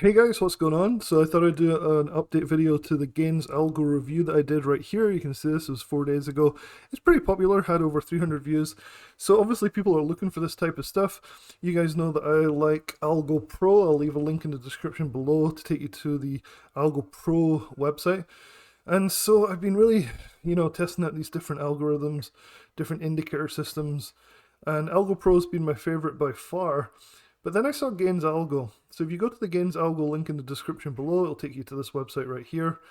Hey guys, what's going on? So I thought I'd do an update video to the GainzAlgo review that I did right here. You can see this was 4 days ago. It's pretty popular, had over 300 views. So obviously people are looking for this type of stuff. You guys know that I like Algo Pro. I'll leave a link in the description below to take you to the Algo Pro website. And so I've been really, testing out these different algorithms, different indicator systems, and Algo Pro's been my favorite by far. But then I saw GainzAlgo. So if you go to the GainzAlgo link in the description below, it'll take you to this website right here.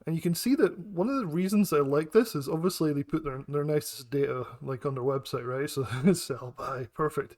And you can see that one of the reasons I like this is obviously they put their nicest data like on their website, right? So sell, buy, perfect.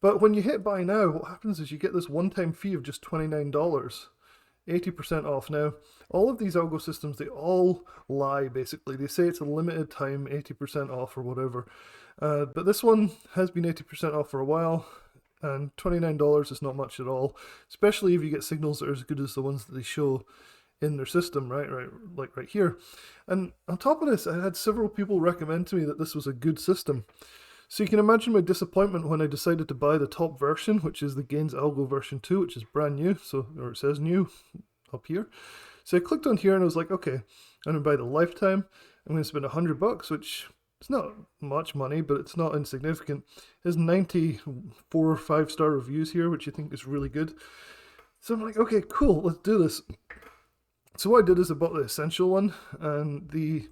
But when you hit buy now, what happens is you get this one-time fee of just $29. 80% off. Now, all of these algo systems, they all lie basically. They say it's a limited time, 80% off or whatever. But this one has been 80% off for a while. And $29 is not much at all, especially if you get signals that are as good as the ones that they show in their system, right, like right here. And on top of this, I had several people recommend to me that this was a good system. So you can imagine my disappointment when I decided to buy the top version, which is the GainzAlgo version 2, which is brand new, or it says new up here. So I clicked on here and I was like, okay, I'm gonna buy the lifetime. I'm gonna spend $100, which it's not much money, but it's not insignificant. There's 94 5-star reviews here, which I think is really good. So I'm like, okay, cool, let's do this. So what I did is I bought the essential one, and the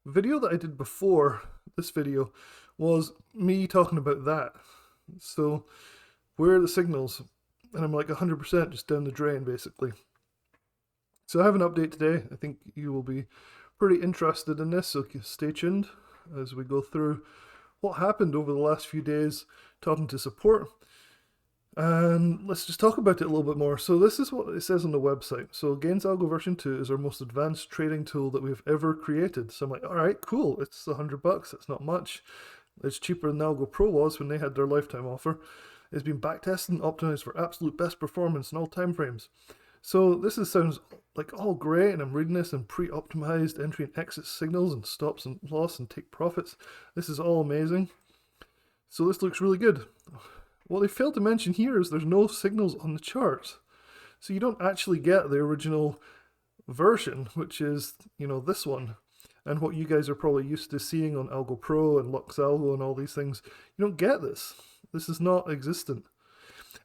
video that I did before this video was me talking about that. So where are the signals? And I'm like 100% just down the drain, basically. So I have an update today. I think you will be pretty interested in this, so stay tuned as we go through what happened over the last few days talking to support. And let's just talk about it a little bit more. So this is what it says on the website. So GainzAlgo version 2 is our most advanced trading tool that we've ever created. So I'm like, all right, cool. It's $100. That's not much. It's cheaper than Algo Pro was when they had their lifetime offer. It's been backtested and optimized for absolute best performance in all time frames. So this sounds like all great, and I'm reading this in pre-optimized entry and exit signals and stops and loss and take profits. This is all amazing. So this looks really good. What they failed to mention here is there's no signals on the charts. So you don't actually get the original version, which is, this one. And what you guys are probably used to seeing on Algo Pro and LuxAlgo and all these things. You don't get this. This is not existent.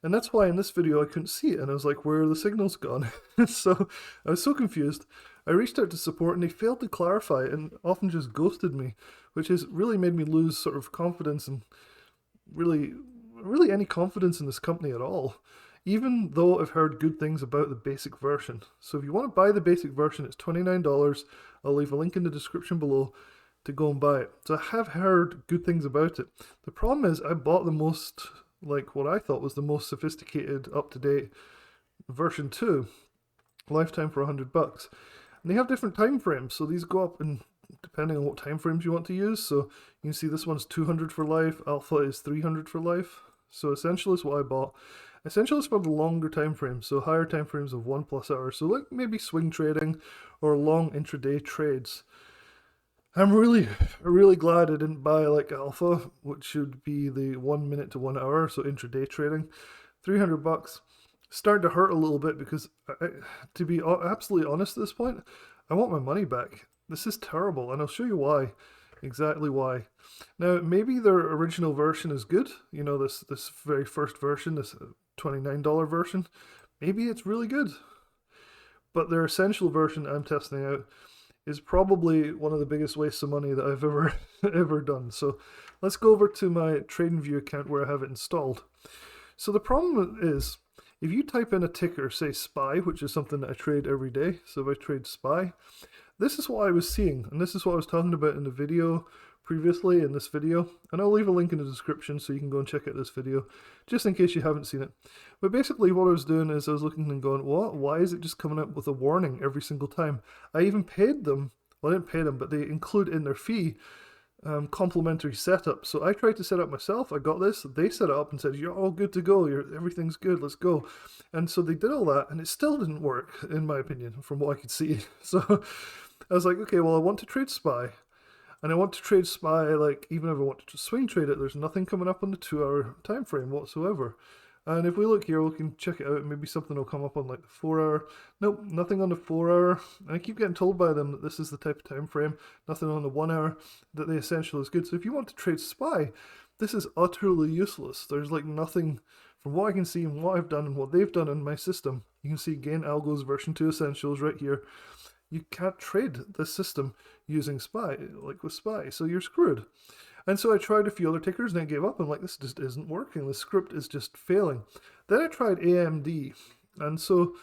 And that's why in this video I couldn't see it, and I was like, where are the signals gone? So I was so confused. I reached out to support and they failed to clarify and often just ghosted me, which has really made me lose sort of confidence and really any confidence in this company at all, even though I've heard good things about the basic version. So if you want to buy the basic version, it's $29. I'll leave a link in the description below to go and buy it. So I have heard good things about it. The problem is I bought the most, like what I thought was the most sophisticated, up-to-date version 2, lifetime for $100. And they have different time frames, so these go up in depending on what time frames you want to use. So you can see this one's 200 for life, alpha is 300 for life. So essential is what I bought. Essential is for the longer time frames, so higher time frames of 1+ hours. So like maybe swing trading or long intraday trades. I'm really glad I didn't buy like alpha, which should be the 1 minute to 1 hour, so intraday trading. $300 starting to hurt a little bit because, to be absolutely honest at this point, I want my money back. This is terrible, and I'll show you why, exactly why. Now, maybe their original version is good, this very first version, this $29 version. Maybe it's really good. But their essential version I'm testing out is probably one of the biggest wastes of money that I've ever done. So let's go over to my TradingView account where I have it installed. So the problem is, if you type in a ticker, say SPY, which is something that I trade every day, so if I trade SPY, this is what I was seeing, and this is what I was talking about in the video previously in this video, and I'll leave a link in the description so you can go and check out this video, just in case you haven't seen it. But basically what I was doing is I was looking and going, what? Why is it just coming up with a warning every single time? I even paid them, well I didn't pay them, but they include in their fee complimentary setup. So I tried to set up myself, I got this, they set it up and said, you're all good to go, everything's good, let's go. And so they did all that, and it still didn't work, in my opinion, from what I could see. So I was like, okay, well I want to trade SPY. And I want to trade SPY, like, even if I want to swing trade it, there's nothing coming up on the 2 hour time frame whatsoever. And if we look here, we can check it out. Maybe something will come up on like the 4 hour. Nope, nothing on the 4 hour. And I keep getting told by them that this is the type of time frame. Nothing on the 1 hour. That the essential is good. So if you want to trade SPY, this is utterly useless. There's like nothing, from what I can see and what I've done and what they've done in my system. You can see GainzAlgo's version 2 essentials right here. You can't trade this system using SPY, like with SPY, so you're screwed. And so I tried a few other tickers and I gave up. I'm like, this just isn't working. The script is just failing. Then I tried AMD. And so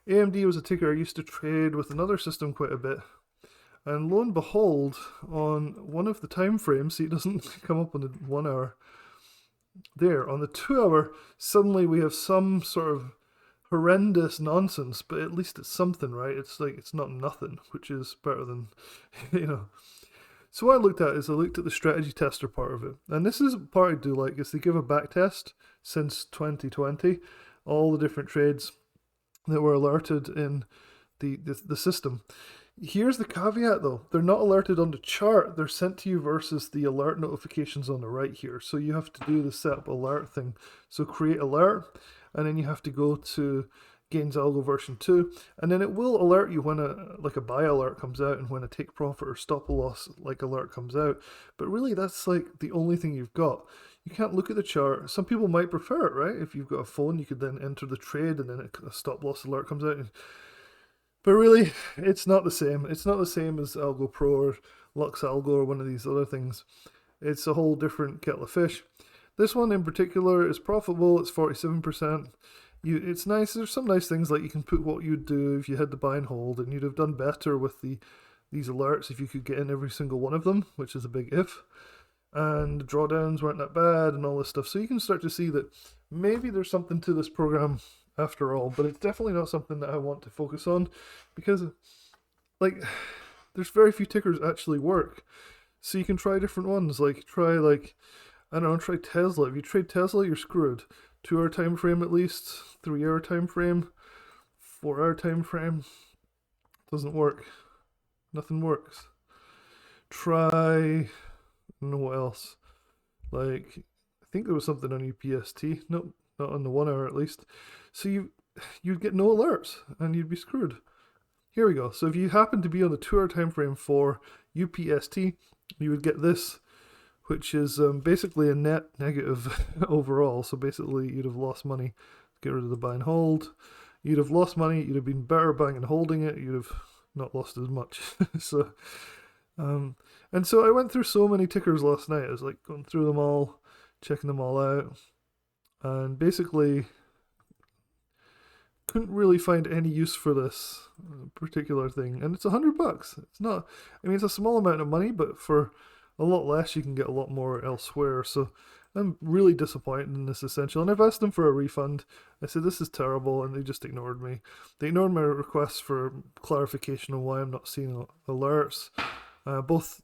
AMD was a ticker I used to trade with another system quite a bit. And lo and behold, on one of the time frames, see, it doesn't come up on the 1 hour. There, on the 2 hour, suddenly we have some sort of horrendous nonsense, but at least it's something, right? It's like, it's not nothing, which is better than, you know. So what I looked at is I looked at the strategy tester part of it. And this is the part I do like, is they give a back test since 2020, all the different trades that were alerted in the system. Here's the caveat though, they're not alerted on the chart, they're sent to you versus the alert notifications on the right here. So you have to do the set up alert thing. So create alert, and then you have to go to GainzAlgo version 2, and then it will alert you when a buy alert comes out and when a take profit or stop loss like alert comes out. But really that's like the only thing you've got. You can't look at the chart. Some people might prefer it, right? If you've got a phone, you could then enter the trade and then a stop loss alert comes out. But really, it's not the same. It's not the same as Algo Pro or LuxAlgo or one of these other things. It's a whole different kettle of fish. This one in particular is profitable. It's 47%. It's nice. There's some nice things like you can put what you'd do if you had to buy and hold, and you'd have done better with these alerts if you could get in every single one of them, which is a big if. And the drawdowns weren't that bad and all this stuff. So you can start to see that maybe there's something to this program after all, but it's definitely not something that I want to focus on because, like, there's very few tickers actually work. So you can try different ones, like try I don't know, try Tesla. If you trade Tesla, you're screwed. 2 hour time frame at least, 3 hour time frame, 4 hour time frame. Doesn't work. Nothing works. Try, I don't know what else. Like, I think there was something on UPST. Nope, not on the 1 hour at least. So you'd get no alerts and you'd be screwed. Here we go. So if you happen to be on the 2 hour time frame for UPST, you would get this, which is basically a net negative overall. So basically you'd have lost money. Get rid of the buy and hold. You'd have lost money. You'd have been better buying and holding it. You'd have not lost as much. So, and so I went through so many tickers last night. I was like going through them all, checking them all out, and basically couldn't really find any use for this particular thing. And it's $100. It's not, I mean, it's a small amount of money, but for a lot less you can get a lot more elsewhere. So I'm really disappointed in this essential, and I've asked them for a refund. I said this is terrible, and they just ignored me. They ignored my requests for clarification on why I'm not seeing alerts. Both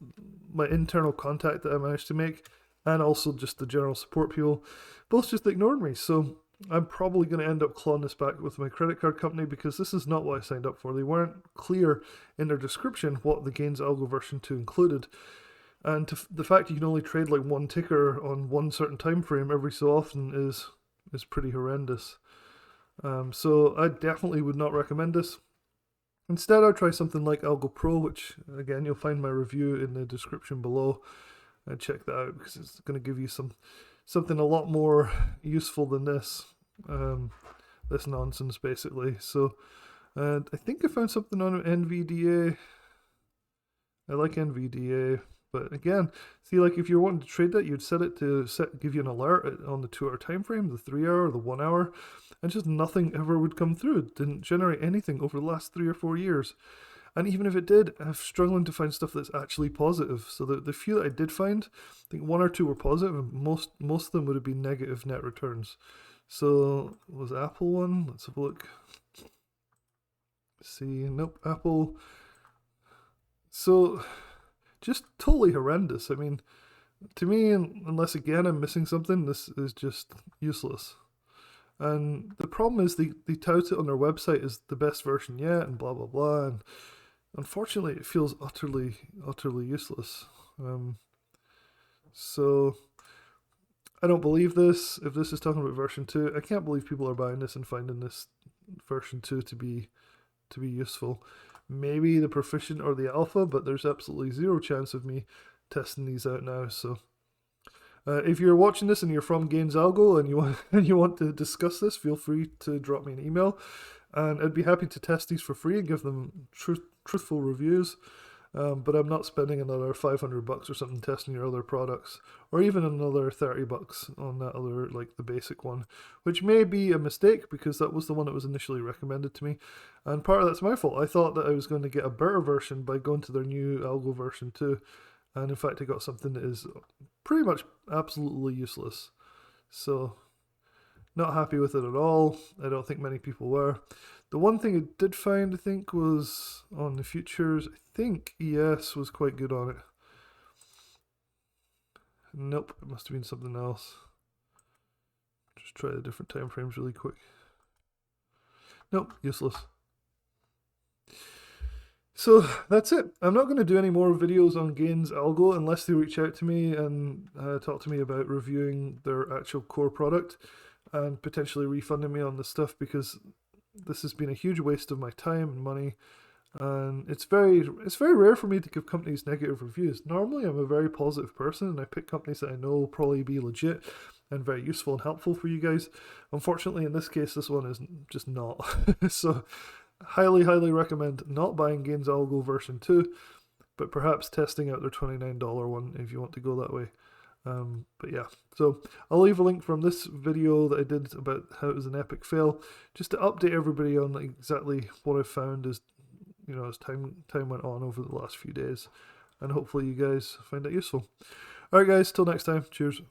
my internal contact that I managed to make and also just the general support people both just ignored me. So I'm probably going to end up clawing this back with my credit card company because this is not what I signed up for. They weren't clear in their description what the GainzAlgo version 2 included. And the fact you can only trade like one ticker on one certain time frame every so often is pretty horrendous. So I definitely would not recommend this. Instead, I'll try something like Algo Pro, which again you'll find my review in the description below. And check that out because it's going to give you something a lot more useful than this. This nonsense basically. So I think I found something on NVDA. I like NVDA. But again, see, like if you're wanting to trade that, you'd set it to give you an alert on the 2 hour time frame, the 3 hour, the 1 hour, and just nothing ever would come through. It didn't generate anything over the last 3 or 4 years. And even if it did, I'm struggling to find stuff that's actually positive. So the few that I did find, I think 1 or 2 were positive, and most of them would have been negative net returns. So was Apple one? Let's have a look. Let's see, nope, Apple. So just totally horrendous. I mean, to me, unless again I'm missing something, this is just useless. And the problem is they tout it on their website as the best version yet and blah blah blah, and unfortunately it feels utterly useless. So I don't believe this. If this is talking about version 2, I can't believe people are buying this and finding this version 2 to be useful. Maybe the proficient or the alpha, but there's absolutely zero chance of me testing these out now. So if you're watching this and you're from GainzAlgo and you want and you want to discuss this, feel free to drop me an email, and I'd be happy to test these for free and give them truthful reviews. But I'm not spending another $500 or something testing your other products, or even another $30 on that other, like the basic one, which may be a mistake because that was the one that was initially recommended to me, and part of that's my fault. I thought that I was going to get a better version by going to their new Algo version 2, and in fact I got something that is pretty much absolutely useless. So not happy with it at all. I don't think many people were. The one thing I did find, I think, was on the futures. I think ES was quite good on it. Nope, it must have been something else. Just try the different time frames really quick. Nope, useless. So that's it. I'm not going to do any more videos on GainzAlgo unless they reach out to me and talk to me about reviewing their actual core product and potentially refunding me on the stuff, because this has been a huge waste of my time and money, and it's very rare for me to give companies negative reviews. Normally I'm a very positive person and I pick companies that I know will probably be legit and very useful and helpful for you guys. Unfortunately in this case this one is just not. So highly recommend not buying GainzAlgo version 2, but perhaps testing out their $29 one if you want to go that way. But yeah, so I'll leave a link from this video that I did about how it was an epic fail, just to update everybody on exactly what I've found as as time went on over the last few days, and hopefully you guys find it useful. Alright guys, till next time, cheers.